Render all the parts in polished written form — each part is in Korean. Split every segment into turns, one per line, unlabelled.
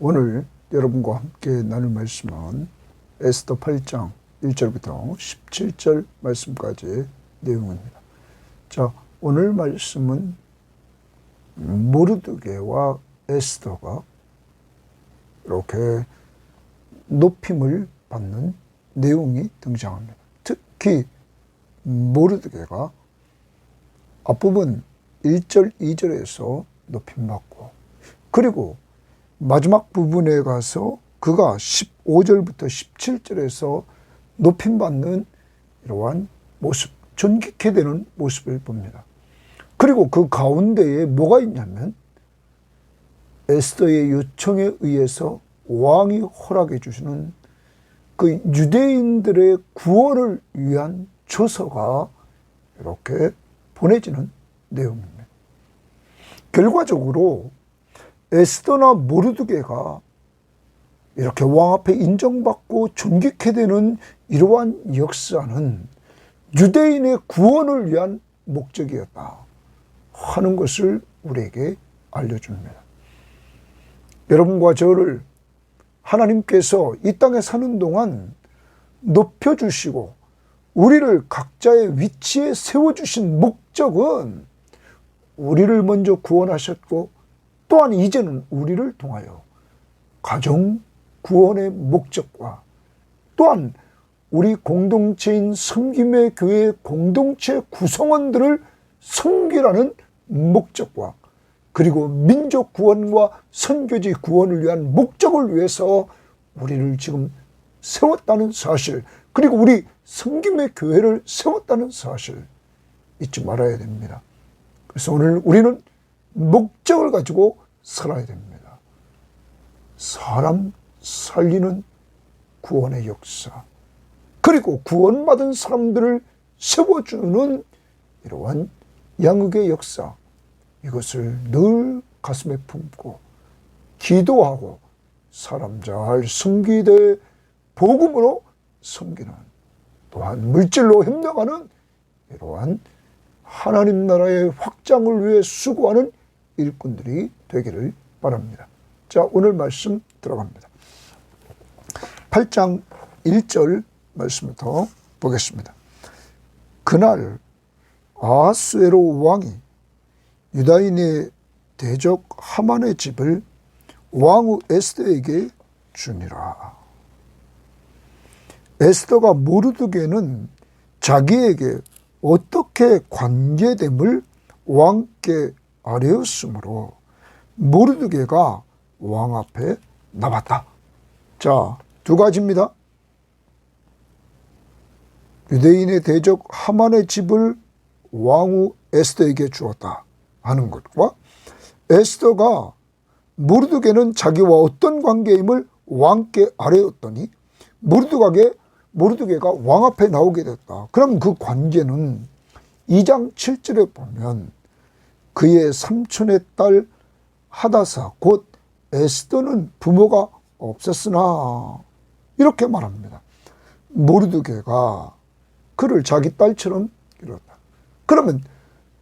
오늘 여러분과 함께 나눌 말씀은 에스더 8장 1절부터 17절 말씀까지의 내용입니다. 자, 오늘 말씀은 모르드게와 에스더가 이렇게 높임을 받는 내용이 등장합니다. 특히 모르드게가 앞부분 1절, 2절에서 높임받고, 그리고 마지막 부분에 가서 그가 15절부터 17절에서 높임받는 이러한 모습, 존귀케 되는 모습을 봅니다. 그리고 그 가운데에 뭐가 있냐면 에스더의 요청에 의해서 왕이 허락해 주시는 그 유대인들의 구원을 위한 조서가 이렇게 보내지는 내용입니다. 결과적으로 에스더나 모르드게가 이렇게 왕 앞에 인정받고 존귀케 되는 이러한 역사는 유대인의 구원을 위한 목적이었다 하는 것을 우리에게 알려줍니다. 여러분과 저를 하나님께서 이 땅에 사는 동안 높여주시고 우리를 각자의 위치에 세워주신 목적은 우리를 먼저 구원하셨고, 또한 이제는 우리를 통하여 가정 구원의 목적과, 또한 우리 공동체인 섬김의 교회 공동체 구성원들을 섬기라는 목적과, 그리고 민족 구원과 선교지 구원을 위한 목적을 위해서 우리를 지금 세웠다는 사실, 그리고 우리 섬김의 교회를 세웠다는 사실 잊지 말아야 됩니다. 그래서 오늘 우리는 목적을 가지고 살아야 됩니다. 사람 살리는 구원의 역사, 그리고 구원받은 사람들을 세워주는 이러한 양육의 역사, 이것을 늘 가슴에 품고 기도하고 사람 잘 섬기되 복음으로 섬기는, 또한 물질로 협력하는 이러한 하나님 나라의 확장을 위해 수고하는 일꾼들이 되기를 바랍니다. 자, 오늘 말씀 들어갑니다. 8장 1절 말씀부터 보겠습니다. 그날 아하스웨로 왕이 유다인의 대적 하만의 집을 왕후 에스더에게 주니라. 에스더가 모르드게는 자기에게 어떻게 관계됨을 왕께 아뢰었으므로 모르드게가 왕 앞에 나왔다. 자, 두 가지입니다. 유대인의 대적 하만의 집을 왕후 에스더에게 주었다 하는 것과, 에스더가 모르드게는 자기와 어떤 관계임을 왕께 아뢰었더니 모르드게가 왕 앞에 나오게 됐다. 그럼 그 관계는 2장 7절에 보면 그의 삼촌의 딸 하다사 곧 에스더는 부모가 없었으나 이렇게 말합니다. 모르드게가 그를 자기 딸처럼 기렀다. 그러면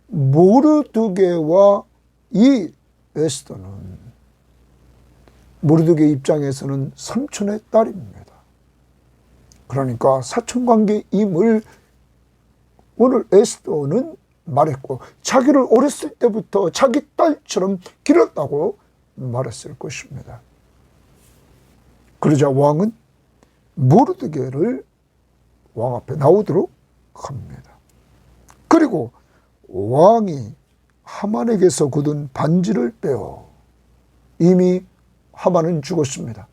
모르드게와 이 에스더는 모르드게 입장에서는 삼촌의 딸입니다. 그러니까 사촌관계임을 오늘 에스더는 말했고, 자기를 어렸을 때부터 자기 딸처럼 기렸다고 말했을 것입니다. 그러자 왕은 모르드게를 왕 앞에 나오도록 합니다. 그리고 왕이 하만에게서 굳은 반지를 빼어, 이미 하만은 죽었습니다.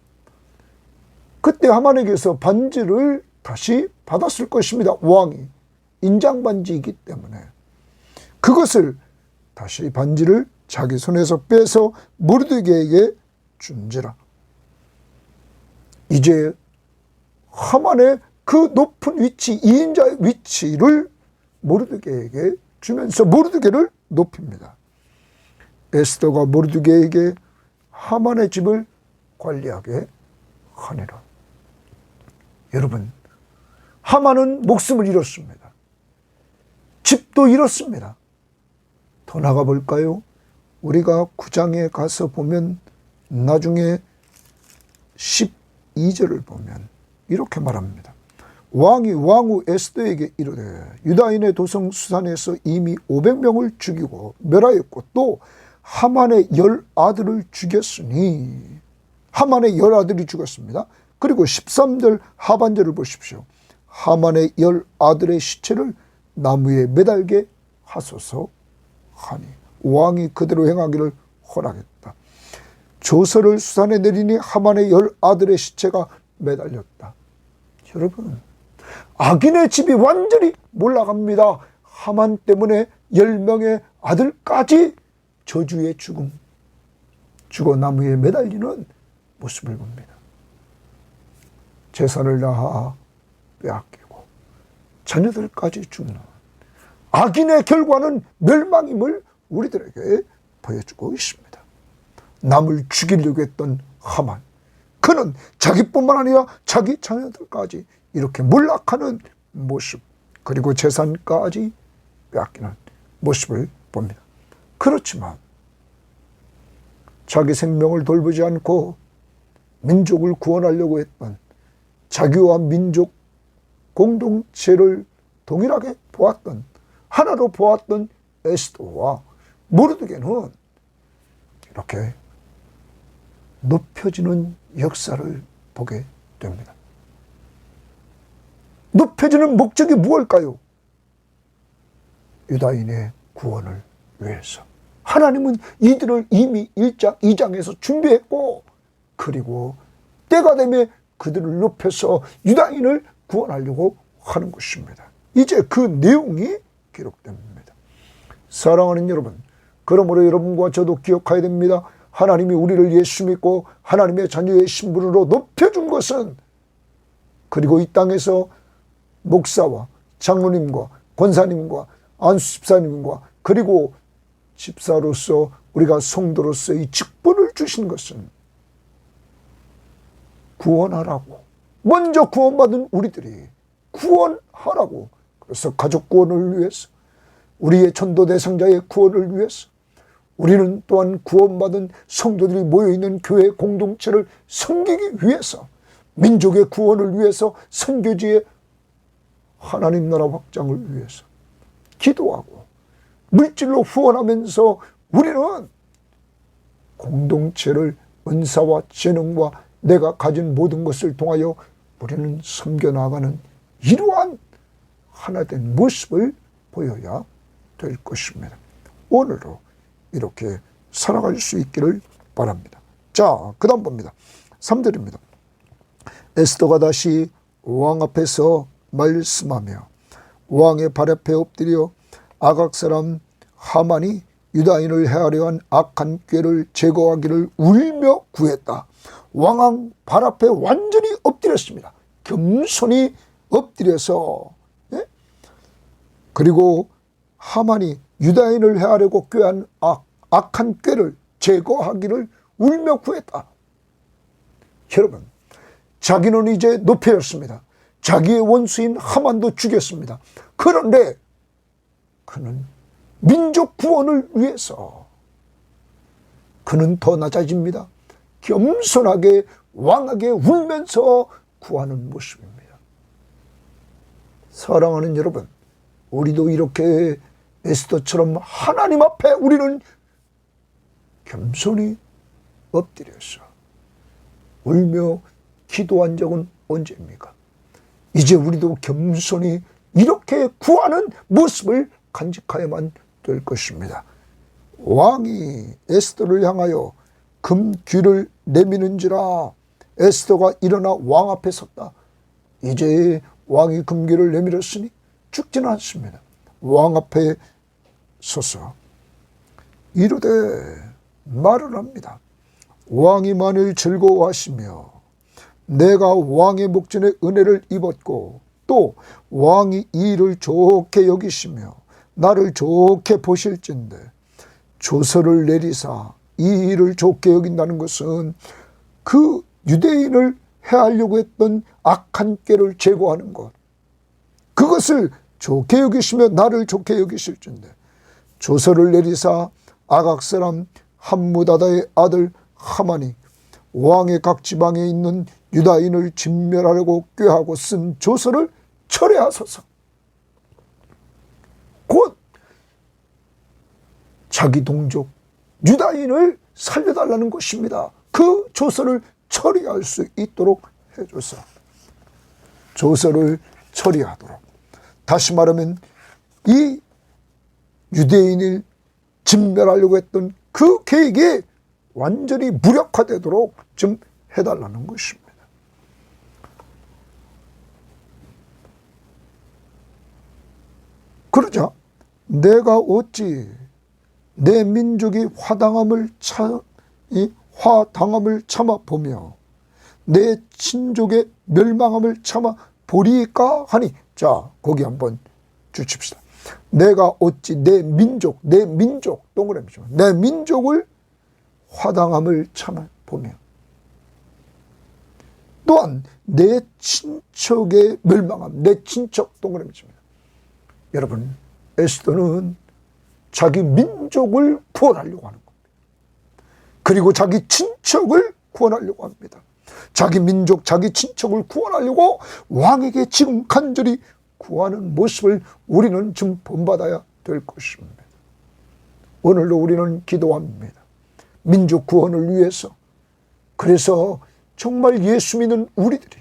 그때 하만에게서 반지를 다시 받았을 것입니다. 왕이 인장반지이기 때문에 그것을 다시 반지를 자기 손에서 빼서 모르드게에게 준지라. 이제 하만의 그 높은 위치, 2인자의 위치를 모르드게에게 주면서 모르드게를 높입니다. 에스더가 모르드게에게 하만의 집을 관리하게 하니라. 여러분, 하만은 목숨을 잃었습니다. 집도 잃었습니다. 더 나가 볼까요? 우리가 9장에 가서 보면 나중에 12절을 보면 이렇게 말합니다. 왕이 왕후 에스더에게 이르되 유다인의 도성 수산에서 이미 500명을 죽이고 멸하였고 또 하만의 10아들을 죽였으니, 하만의 10아들이 죽었습니다. 그리고 13절 하반절을 보십시오. 하만의 10아들의 시체를 나무에 매달게 하소서 하니 왕이 그대로 행하기를 허락했다. 조서를 수산에 내리니 하만의 10아들의 시체가 매달렸다. 여러분, 악인의 집이 완전히 몰락합니다. 하만 때문에 10명의 아들까지 저주의 죽음, 죽어 나무에 매달리는 모습을 봅니다. 재산을 다 빼앗기고 자녀들까지 죽는 악인의 결과는 멸망임을 우리들에게 보여주고 있습니다. 남을 죽이려고 했던 하만, 그는 자기뿐만 아니라 자기 자녀들까지 이렇게 몰락하는 모습, 그리고 재산까지 빼앗기는 모습을 봅니다. 그렇지만 자기 생명을 돌보지 않고 민족을 구원하려고 했던, 자기와 민족 공동체를 동일하게 보았던, 하나로 보았던 에스더와 모르드게는 이렇게 높여지는 역사를 보게 됩니다. 높여지는 목적이 무엇일까요? 유다인의 구원을 위해서. 하나님은 이들을 이미 1장, 2장에서 준비했고, 그리고 때가 되면 그들을 높여서 유다인을 구원하려고 하는 것입니다. 이제 그 내용이 기록됩니다. 사랑하는 여러분, 그러므로 여러분과 저도 기억해야 됩니다. 하나님이 우리를 예수 믿고 하나님의 자녀의 신분으로 높여준 것은, 그리고 이 땅에서 목사와 장로님과 권사님과 안수 집사님과 그리고 집사로서 우리가 성도로서의 직분을 주신 것은 구원하라고, 먼저 구원받은 우리들이 구원하라고, 그래서 가족 구원을 위해서, 우리의 전도 대상자의 구원을 위해서, 우리는 또한 구원받은 성도들이 모여있는 교회 공동체를 섬기기 위해서, 민족의 구원을 위해서, 선교지의 하나님 나라 확장을 위해서 기도하고 물질로 후원하면서 우리는 공동체를 은사와 재능과 내가 가진 모든 것을 통하여 우리는 섬겨나가는 이러한 하나된 모습을 보여야 될 것입니다. 오늘도 이렇게 살아갈 수 있기를 바랍니다. 자, 그 다음 봅니다. 3절입니다. 에스더가 다시 왕 앞에서 말씀하며 왕의 발 앞에 엎드려 아각 사람 하만이 유다인을 해하려 한 악한 꾀를 제거하기를 울며 구했다. 왕 발 앞에 완전히 엎드렸습니다. 겸손히 엎드려서, 예? 그리고 하만이 유다인을 해하려고 꾀한 악한 꾀를 제거하기를 울며 구했다. 여러분, 자기는 이제 높여졌습니다. 자기의 원수인 하만도 죽였습니다. 그런데 그는 민족 구원을 위해서 그는 더 낮아집니다. 겸손하게 왕에게 울면서 구하는 모습입니다. 사랑하는 여러분, 우리도 이렇게 에스더처럼 하나님 앞에 우리는 겸손히 엎드려서 울며 기도한 적은 언제입니까? 이제 우리도 겸손히 이렇게 구하는 모습을 간직하여만 될 것입니다. 왕이 에스더를 향하여 금귀를 내미는지라. 에스더가 일어나 왕 앞에 섰다. 이제 왕이 금귀를 내밀었으니 죽지는 않습니다. 왕 앞에 서서 이르되 말을 합니다. 왕이 만일 즐거워하시며 내가 왕의 목전에 은혜를 입었고 또 왕이 이 일을 좋게 여기시며 나를 좋게 보실진대 조서를 내리사. 이 일을 좋게 여긴다는 것은 그 유대인을 해하려고 했던 악한 꾀를 제거하는 것, 그것을 좋게 여기시며 나를 좋게 여기실진대 조서를 내리사 아각 사람 함무다다의 아들 하만이 왕의 각 지방에 있는 유다인을 진멸하려고 꾀하고 쓴 조서를 철회하소서. 곧 자기 동족 유다인을 살려달라는 것입니다. 그 조서를 처리할 수 있도록 해줘서 조서를 처리하도록, 다시 말하면 이 유대인을 진멸하려고 했던 그 계획이 완전히 무력화되도록 좀 해달라는 것입니다. 그러자 내가 어찌 내 민족이 화당함을 참아 보며 내 친족의 멸망함을 참아 보리까 하니. 자, 거기 한번 주십시다. 내가 어찌 내 민족 동그라미죠. 내 민족을 화당함을 참아 보며 또한 내 친척의 멸망함, 내 친척 동그라미입니다. 여러분, 에스더는 자기 민족을 구원하려고 하는 겁니다. 그리고 자기 친척을 구원하려고 합니다. 자기 민족, 자기 친척을 구원하려고 왕에게 지금 간절히 구하는 모습을 우리는 좀 본받아야 될 것입니다. 오늘도 우리는 기도합니다. 민족 구원을 위해서. 그래서 정말 예수 믿는 우리들이,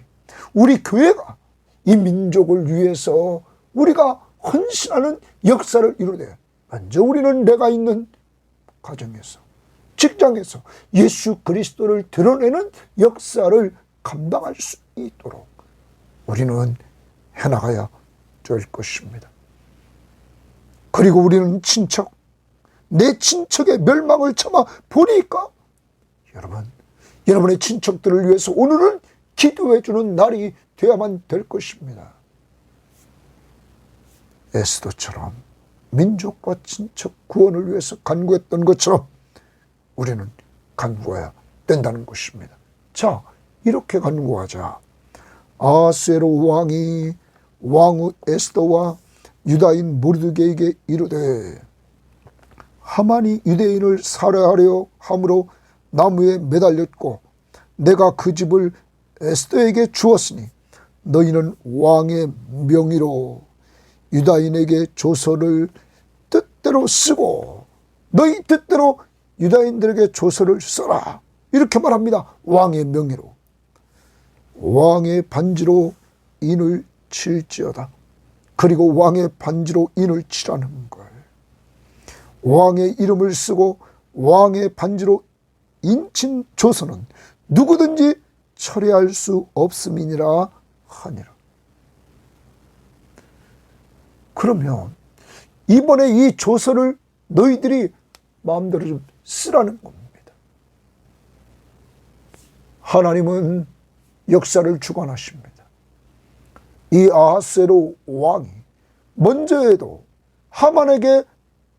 우리 교회가 이 민족을 위해서 우리가 헌신하는 역사를 이루되, 먼저 우리는 내가 있는 가정에서, 직장에서 예수 그리스도를 드러내는 역사를 감당할 수 있도록 우리는 해나가야 될 것입니다. 그리고 우리는 친척, 내 친척의 멸망을 참아 보니까, 여러분의 친척들을 위해서 오늘은 기도해 주는 날이 되어야만 될 것입니다. 에스더처럼 민족과 친척 구원을 위해서 간구했던 것처럼 우리는 간구해야 된다는 것입니다. 자, 이렇게 간구하자. 아하스웨로 왕이 왕후 에스더와 유다인 모르드게에게 이르되, 하만이 유대인을 살해하려 함으로 나무에 매달렸고 내가 그 집을 에스더에게 주었으니 너희는 왕의 명의로 유다인에게 조서를 뜻대로 쓰고 너희 뜻대로 유다인들에게 조서를 써라. 이렇게 말합니다. 왕의 명의로. 왕의 반지로 인을 칠지어다. 그리고 왕의 반지로 인을 칠하는 걸, 왕의 이름을 쓰고 왕의 반지로 인친 조서는 누구든지 처리할 수 없음이니라 하니라. 그러면 이번에 이 조서를 너희들이 마음대로 좀 쓰라는 겁니다. 하나님은 역사를 주관하십니다. 이 아하스웨로 왕이 먼저에도 하만에게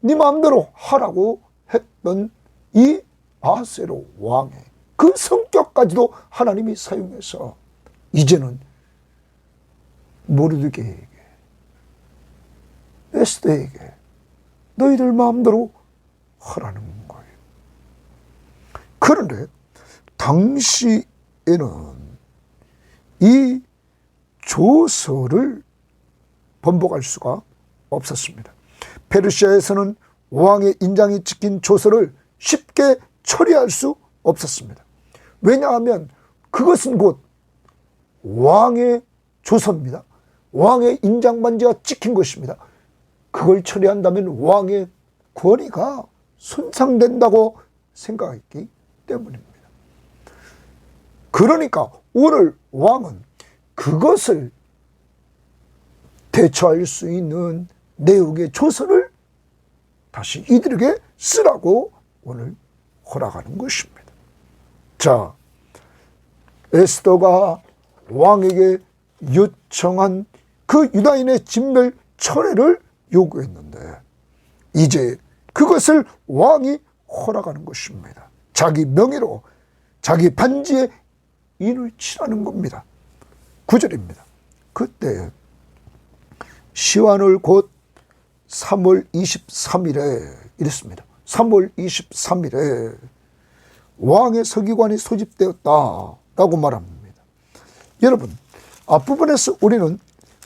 네 마음대로 하라고 했던 이 아하스웨로 왕의 그 성격까지도 하나님이 사용해서 이제는 모르드게에게, 에스더에게 너희들 마음대로 하라는 거예요. 그런데 당시에는 이 조서를 번복할 수가 없었습니다. 페르시아에서는 왕의 인장이 찍힌 조서를 쉽게 처리할 수 없었습니다. 왜냐하면 그것은 곧 왕의 조서입니다. 왕의 인장반지가 찍힌 것입니다. 그걸 처리한다면 왕의 권위가 손상된다고 생각했기 때문입니다. 그러니까 오늘 왕은 그것을 대처할 수 있는 내용의 조서를 다시 이들에게 쓰라고 오늘 허락하는 것입니다. 자, 에스더가 왕에게 요청한 그 유다인의 진멸 철회를 요구했는데 이제 그것을 왕이 허락하는 것입니다. 자기 명의로 자기 반지에 인을 칠하는 겁니다. 9절입니다. 그때 시완을 곧 3월 23일에 이랬습니다. 3월 23일에 왕의 서기관이 소집되었다라고 말합니다. 여러분, 앞부분에서 우리는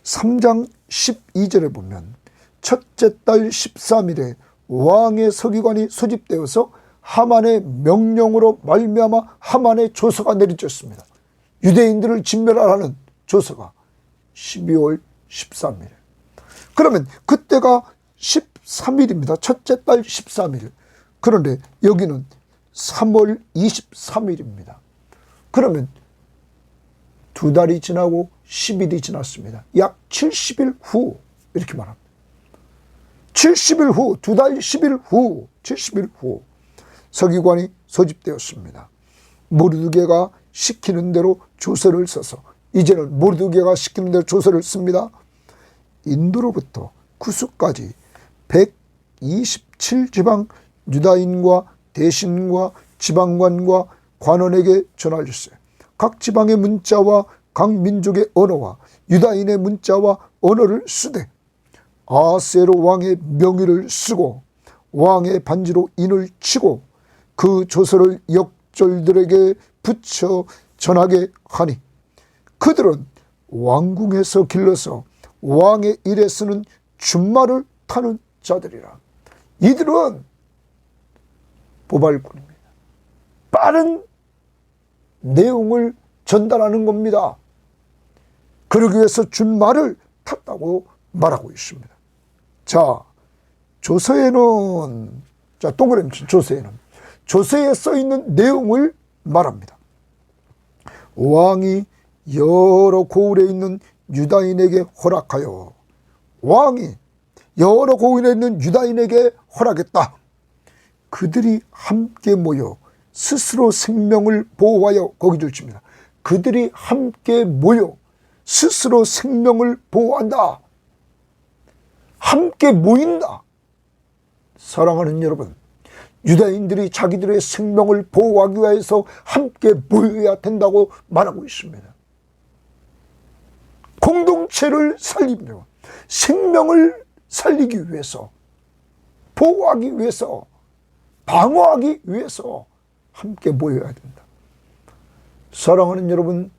3장 12절에 보면 첫째 달 13일에 왕의 서기관이 소집되어서 하만의 명령으로 말미암아 하만의 조서가 내려졌습니다. 유대인들을 진멸하라는 조서가 12월 13일. 그러면 그때가 13일입니다. 첫째 달 13일. 그런데 여기는 3월 23일입니다. 그러면 두 달이 지나고 10일이 지났습니다. 약 70일 후 이렇게 말합니다. 70일 후, 두 달 10일 후, 70일 후 서기관이 소집되었습니다. 모르드게가 시키는 대로 조서를 써서 이제는 모르드게가 시키는 대로 조서를 씁니다. 인도로부터 구스까지 127지방 유다인과 대신과 지방관과 관원에게 전하여 주세요. 각 지방의 문자와 각 민족의 언어와 유다인의 문자와 언어를 쓰되 아하스웨로 왕의 명의를 쓰고 왕의 반지로 인을 치고 그 조서를 역졸들에게 붙여 전하게 하니 그들은 왕궁에서 길러서 왕의 일에 쓰는 준말을 타는 자들이라. 이들은 보발꾼입니다. 빠른 내용을 전달하는 겁니다. 그러기 위해서 준말을 탔다고 말하고 있습니다. 자, 조서에는, 자, 동그라미 친 조서에는, 조서에 써 있는 내용을 말합니다. 왕이 여러 고을에 있는 유다인에게 허락하여, 왕이 여러 고을에 있는 유다인에게 허락했다. 그들이 함께 모여 스스로 생명을 보호하여, 거기를 칩니다. 그들이 함께 모여 스스로 생명을 보호한다. 함께 모인다. 사랑하는 여러분, 유다인들이 자기들의 생명을 보호하기 위해서 함께 모여야 된다고 말하고 있습니다. 공동체를 살리며 생명을 살리기 위해서, 보호하기 위해서, 방어하기 위해서 함께 모여야 된다. 사랑하는 여러분,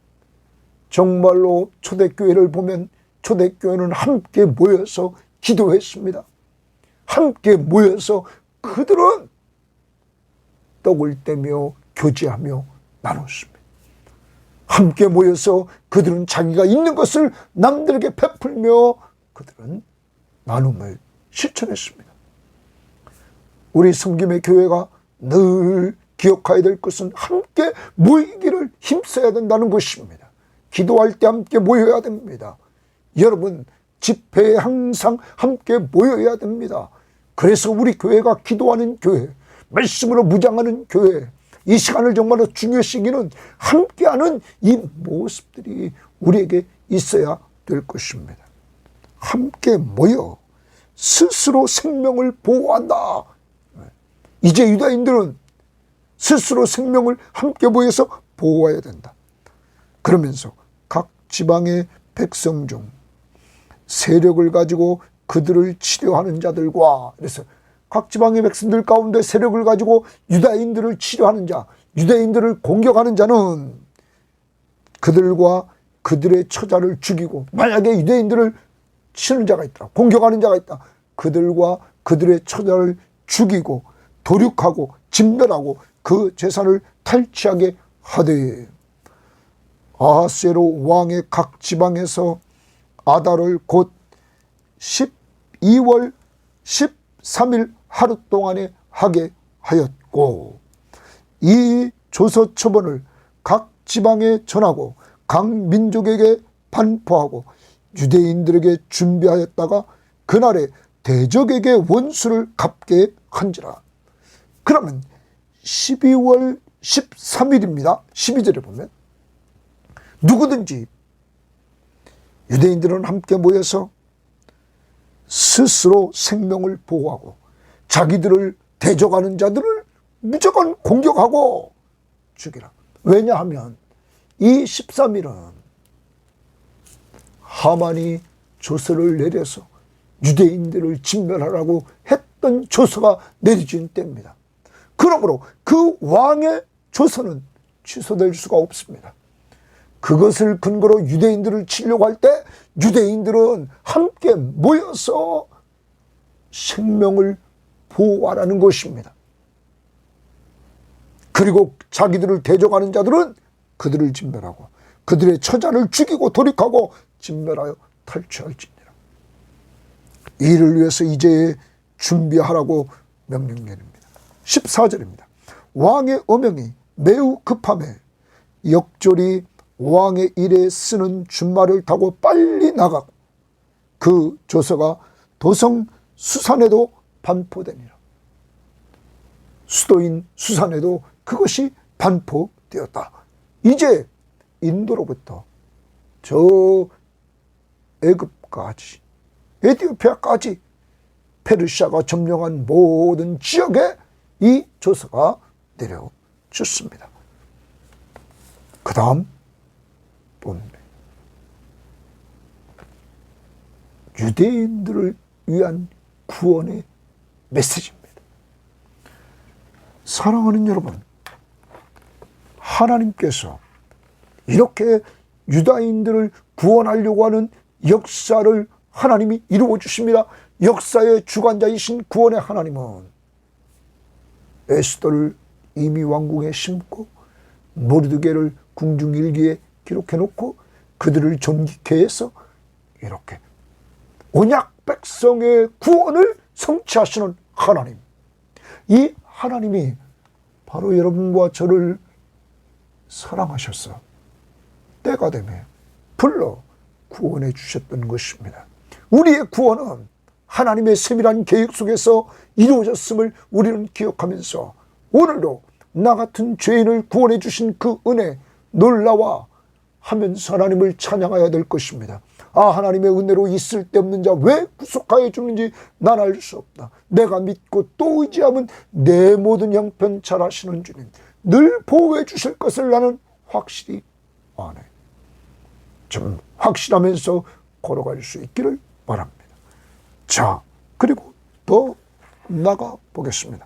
정말로 초대교회를 보면 초대교회는 함께 모여서 기도했습니다. 함께 모여서 그들은 떡을 떼며 교제하며 나눴습니다. 함께 모여서 그들은 자기가 있는 것을 남들에게 베풀며 그들은 나눔을 실천했습니다. 우리 섬김의 교회가 늘 기억해야 될 것은 함께 모이기를 힘써야 된다는 것입니다. 기도할 때 함께 모여야 됩니다. 여러분, 집회에 항상 함께 모여야 됩니다. 그래서 우리 교회가 기도하는 교회, 말씀으로 무장하는 교회, 이 시간을 정말로 중요시 여기는 함께하는 이 모습들이 우리에게 있어야 될 것입니다. 함께 모여 스스로 생명을 보호한다. 이제 유다인들은 스스로 생명을 함께 모여서 보호해야 된다. 그러면서 각 지방의 백성 중 세력을 가지고 그들을 치료하는 자들과, 그래서 각 지방의 백성들 가운데 세력을 가지고 유다인들을 치료하는 자, 유다인들을 공격하는 자는 그들과 그들의 처자를 죽이고, 만약에 유다인들을 치는 자가 있다, 공격하는 자가 있다, 그들과 그들의 처자를 죽이고 도륙하고 진멸하고 그 재산을 탈취하게 하되, 아하스웨로 왕의 각 지방에서 아달을 곧 12월 13일 하루 동안에 하게 하였고, 이 조서 처분을 각 지방에 전하고 각 민족에게 반포하고 유대인들에게 준비하였다가 그날에 대적에게 원수를 갚게 한지라. 그러면 12월 13일입니다. 12절에 보면 누구든지 유대인들은 함께 모여서 스스로 생명을 보호하고 자기들을 대적하는 자들을 무조건 공격하고 죽이라. 왜냐하면 이 13일은 하만이 조서를 내려서 유대인들을 진멸하라고 했던 조서가 내려진 때입니다. 그러므로 그 왕의 조서는 취소될 수가 없습니다. 그것을 근거로 유대인들을 치려고 할 때 유대인들은 함께 모여서 생명을 보호하라는 것입니다. 그리고 자기들을 대적하는 자들은 그들을 진멸하고 그들의 처자를 죽이고 돌이키고 진멸하여 탈취할지니라. 이를 위해서 이제 준비하라고 명령 내립니다. 14절입니다. 왕의 어명이 매우 급함에 역졸이 왕의 일에 쓰는 준말을 타고 빨리 나가고 그 조서가 도성 수산에도 반포되니라. 수도인 수산에도 그것이 반포되었다. 이제 인도로부터 저 애굽까지 에티오피아까지 페르시아가 점령한 모든 지역에 이 조서가 내려졌습니다. 그 다음 본문 유대인들을 위한 구원의 메시지입니다. 사랑하는 여러분, 하나님께서 이렇게 유다인들을 구원하려고 하는 역사를 하나님이 이루어 주십니다. 역사의 주관자이신 구원의 하나님은 에스더를 이미 왕궁에 심고 모르드게를 궁중일기에 기록해 놓고 그들을 존귀케 해서 이렇게 언약 백성의 구원을 성취하시는 하나님, 이 하나님이 바로 여러분과 저를 사랑하셔서 때가 되면 불러 구원해 주셨던 것입니다. 우리의 구원은 하나님의 세밀한 계획 속에서 이루어졌음을 우리는 기억하면서 오늘도 나 같은 죄인을 구원해 주신 그 은혜 놀라워 하면서 하나님을 찬양해야 될 것입니다. 아, 하나님의 은혜로 있을 데 없는 자 왜 구속하여 주는지 난 알 수 없다. 내가 믿고 또 의지하면 내 모든 형편 잘 하시는 주님 늘 보호해 주실 것을 나는 확실히 아네. 좀 확실하면서 걸어갈 수 있기를 바랍니다. 자, 그리고 더 나가 보겠습니다.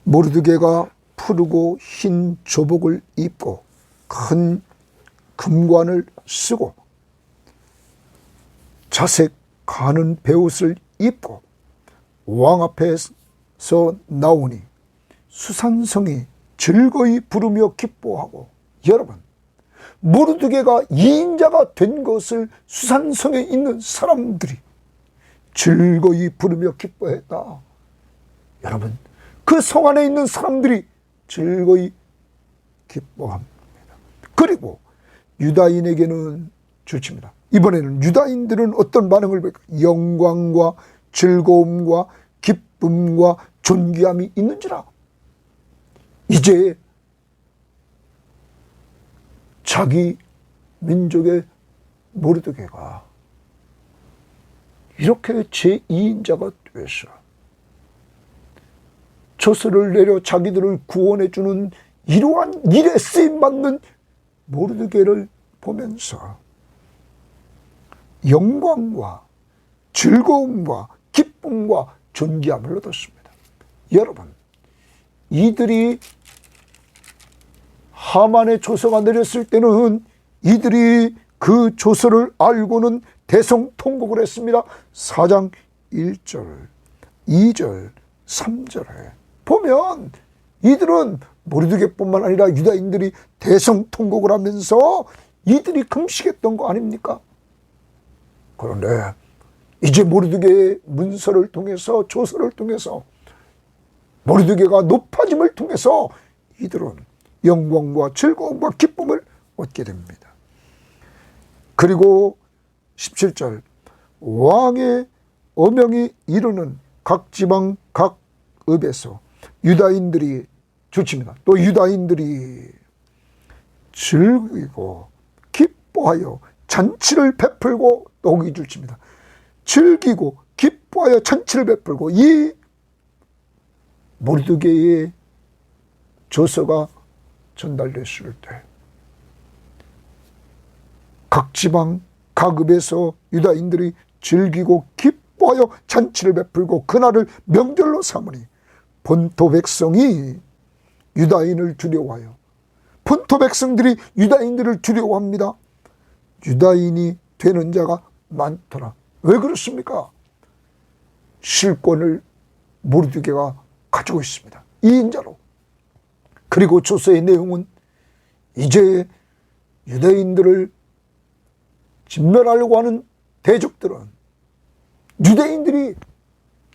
모르드게가 푸르고 흰 조복을 입고 큰 금관을 쓰고 자색 가는 베옷을 입고 왕 앞에서 나오니 수산성이 즐거이 부르며 기뻐하고, 여러분, 모르드게가 이인자가 된 것을 수산성에 있는 사람들이 즐거이 부르며 기뻐했다. 여러분, 그 성 안에 있는 사람들이 즐거이 기뻐합니다. 그리고 유다인에게는 좋습니다. 이번에는 유다인들은 어떤 반응을 보일까? 영광과 즐거움과 기쁨과 존귀함이 있는지라. 이제 자기 민족의 모르드게가 이렇게 제2인자가 되어서 조서를 내려 자기들을 구원해 주는 이러한 일에 쓰임받는 모르드게를 보면서 영광과 즐거움과 기쁨과 존귀함을 얻었습니다. 여러분, 이들이 하만의 조서가 내렸을 때는 이들이 그 조서를 알고는 대성통곡을 했습니다. 4장 1절, 2절, 3절에 보면 이들은 모르드게뿐만 아니라 유다인들이 대성통곡을 하면서 이들이 금식했던 거 아닙니까? 그런데 이제 모르드게의 문서를 통해서, 조서를 통해서, 모르드게가 높아짐을 통해서 이들은 영광과 즐거움과 기쁨을 얻게 됩니다. 그리고 17절, 왕의 어명이 이르는 각 지방 각 읍에서 유다인들이 좋습니다. 또 유다인들이 즐기고 기뻐하여 잔치를 베풀고, 또 여기 좋습니다. 즐기고 기뻐하여 잔치를 베풀고, 이 모르드게의 조서가 전달됐을 때 각 지방 각 읍에서 유다인들이 즐기고 기뻐하여 잔치를 베풀고 그날을 명절로 삼으니 본토 백성이 유다인을 두려워하여, 본토 백성들이 유다인들을 두려워합니다. 유다인이 되는 자가 많더라. 왜 그렇습니까? 실권을 모르드게가 가지고 있습니다. 2인자로. 그리고 조서의 내용은 이제 유대인들을 진멸하려고 하는 대적들은 유대인들이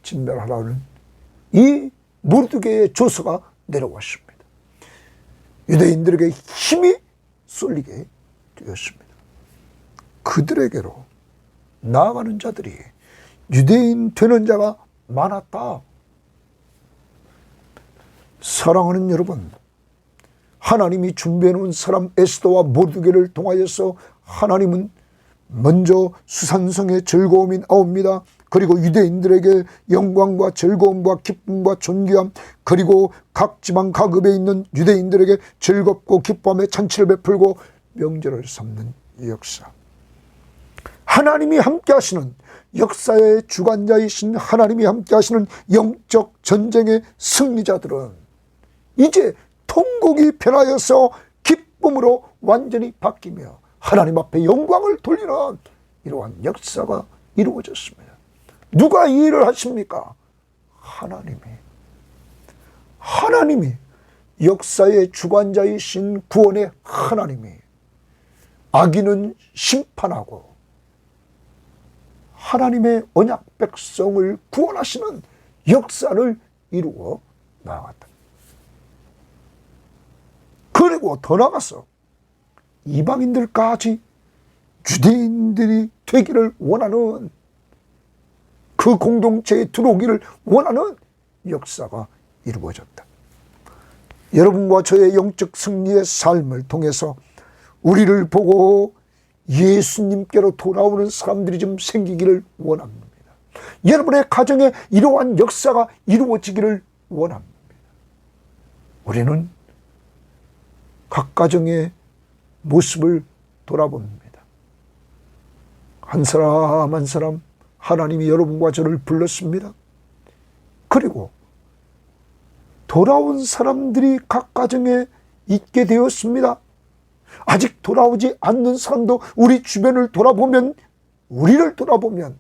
진멸하라는 이 모르드게의 조서가 내려왔습니다. 유대인들에게 힘이 쏠리게 되었습니다. 그들에게로 나아가는 자들이 유대인 되는 자가 많았다. 사랑하는 여러분, 하나님이 준비해 놓은 사람 에스더와 모르드게를 통하여서 하나님은 먼저 수산성의 즐거움이 나옵니다. 그리고 유대인들에게 영광과 즐거움과 기쁨과 존귀함, 그리고 각 지방 각읍에 있는 유대인들에게 즐겁고 기뻐함의 잔치를 베풀고 명절을 삼는 이 역사. 하나님이 함께 하시는, 역사의 주관자이신 하나님이 함께 하시는 영적 전쟁의 승리자들은 이제 통곡이 변하여서 기쁨으로 완전히 바뀌며 하나님 앞에 영광을 돌리는 이러한 역사가 이루어졌습니다. 누가 이 일을 하십니까? 하나님이 역사의 주관자이신 구원의 하나님이 악인은 심판하고 하나님의 언약 백성을 구원하시는 역사를 이루어 나아갔다. 그리고 더 나아가서 이방인들까지 유대인들이 되기를 원하는, 그 공동체에 들어오기를 원하는 역사가 이루어졌다. 여러분과 저의 영적 승리의 삶을 통해서 우리를 보고 예수님께로 돌아오는 사람들이 좀 생기기를 원합니다. 여러분의 가정에 이러한 역사가 이루어지기를 원합니다. 우리는 각 가정의 모습을 돌아봅니다. 한 사람 한 사람 하나님이 여러분과 저를 불렀습니다. 그리고 돌아온 사람들이 각 가정에 있게 되었습니다. 아직 돌아오지 않는 사람도 우리 주변을 돌아보면, 우리를 돌아보면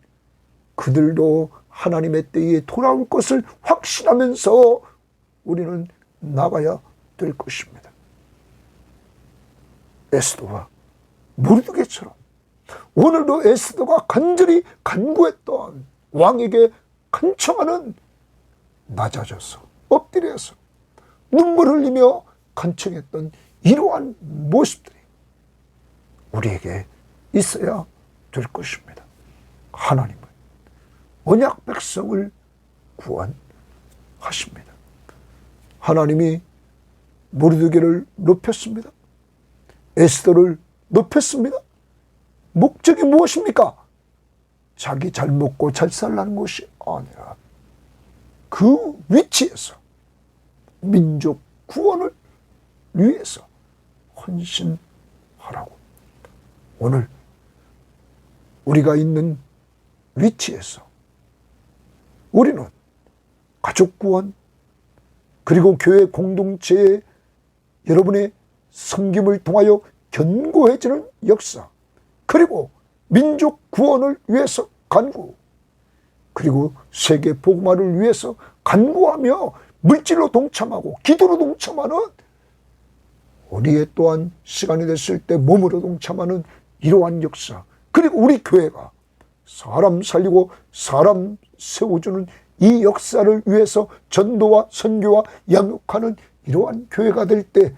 그들도 하나님의 때에 돌아올 것을 확신하면서 우리는 나가야 될 것입니다. 에스더와 모르드게처럼 오늘도 에스더가 간절히 간구했던, 왕에게 간청하는, 낮아져서 엎드려서 눈물 흘리며 간청했던 이러한 모습들이 우리에게 있어야 될 것입니다. 하나님은 언약 백성을 구원하십니다. 하나님이 모르드게를 높였습니다. 에스더를 높였습니다. 목적이 무엇입니까? 자기 잘 먹고 잘 살라는 것이 아니라 그 위치에서 민족 구원을 위해서 헌신하라고. 오늘 우리가 있는 위치에서 우리는 가족 구원, 그리고 교회 공동체의 여러분의 섬김을 통하여 견고해지는 역사, 그리고 민족 구원을 위해서 간구, 그리고 세계 복음화를 위해서 간구하며 물질로 동참하고 기도로 동참하는, 우리의 또한 시간이 됐을 때 몸으로 동참하는 이러한 역사, 그리고 우리 교회가 사람 살리고 사람 세워주는 이 역사를 위해서 전도와 선교와 양육하는 이러한 교회가 될 때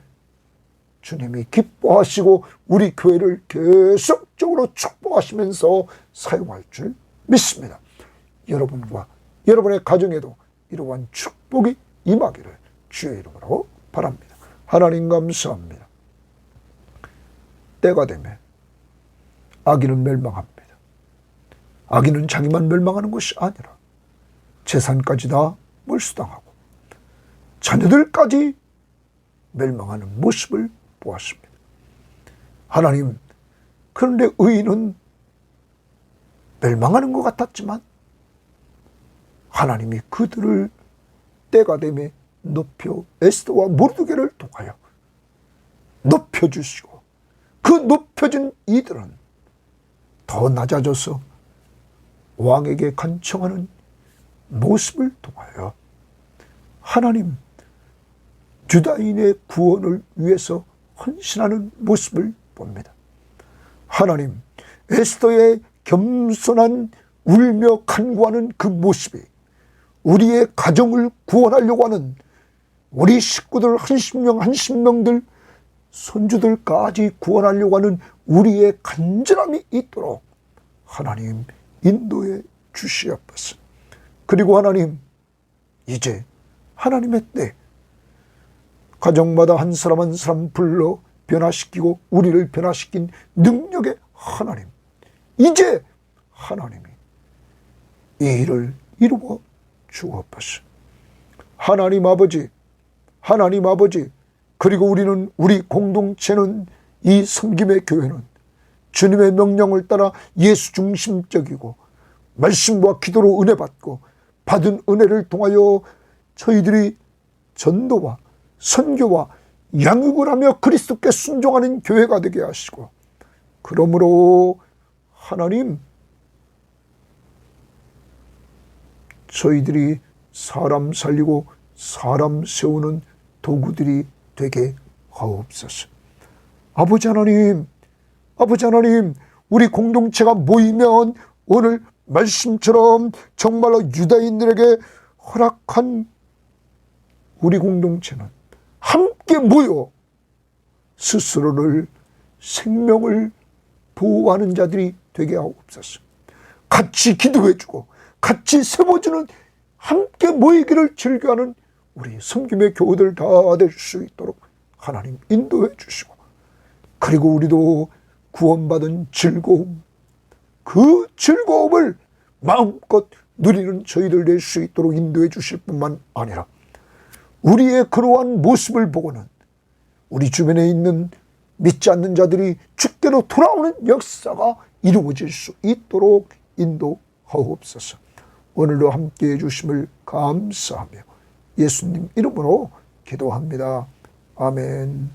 주님이 기뻐하시고 우리 교회를 계속적으로 축복하시면서 사용할 줄 믿습니다. 여러분과 여러분의 가정에도 이러한 축복이 임하기를 주의 이름으로 바랍니다. 하나님 감사합니다. 때가 되면 악인은 멸망합니다. 악인은 자기만 멸망하는 것이 아니라 재산까지 다 몰수당하고 자녀들까지 멸망하는 모습을 보았습니다. 하나님, 그런데 의인은 멸망하는 것 같았지만 하나님이 그들을 때가 되매 높여 에스더와 모르드게를 통하여 높여주시고, 그 높여진 이들은 더 낮아져서 왕에게 간청하는 모습을 통하여 하나님 유다인의 구원을 위해서 헌신하는 모습을 봅니다. 하나님, 에스더의 겸손한 울며 간구하는 그 모습이 우리의 가정을 구원하려고 하는 우리 식구들 한 십명들 손주들까지 구원하려고 하는 우리의 간절함이 있도록 하나님 인도해 주시옵소서. 그리고 하나님, 이제 하나님의 때 가정마다 한 사람 한 사람 불러 변화시키고 우리를 변화시킨 능력의 하나님, 이제 하나님이 이 일을 이루어 주옵소서. 하나님 아버지, 하나님 아버지, 그리고 우리 공동체는, 이 섬김의 교회는 주님의 명령을 따라 예수 중심적이고 말씀과 기도로 은혜 받고 받은 은혜를 통하여 저희들이 전도와 선교와 양육을 하며 그리스도께 순종하는 교회가 되게 하시고, 그러므로 하나님, 저희들이 사람 살리고 사람 세우는 도구들이 되게 하옵소서. 아버지 하나님, 아버지 하나님, 우리 공동체가 모이면 오늘 말씀처럼 정말로 유다인들에게 허락한 우리 공동체는 함께 모여 스스로를, 생명을 보호하는 자들이 되게 하옵소서. 같이 기도해주고 같이 세워주는, 함께 모이기를 즐겨하는 우리 섬김의 교우들 다 될 수 있도록 하나님 인도해 주시고, 그리고 우리도 구원받은 즐거움, 그 즐거움을 마음껏 누리는 저희들 될 수 있도록 인도해 주실 뿐만 아니라, 우리의 그러한 모습을 보고는 우리 주변에 있는 믿지 않는 자들이 주께로 돌아오는 역사가 이루어질 수 있도록 인도하옵소서. 오늘도 함께해 주심을 감사하며 예수님 이름으로 기도합니다. 아멘.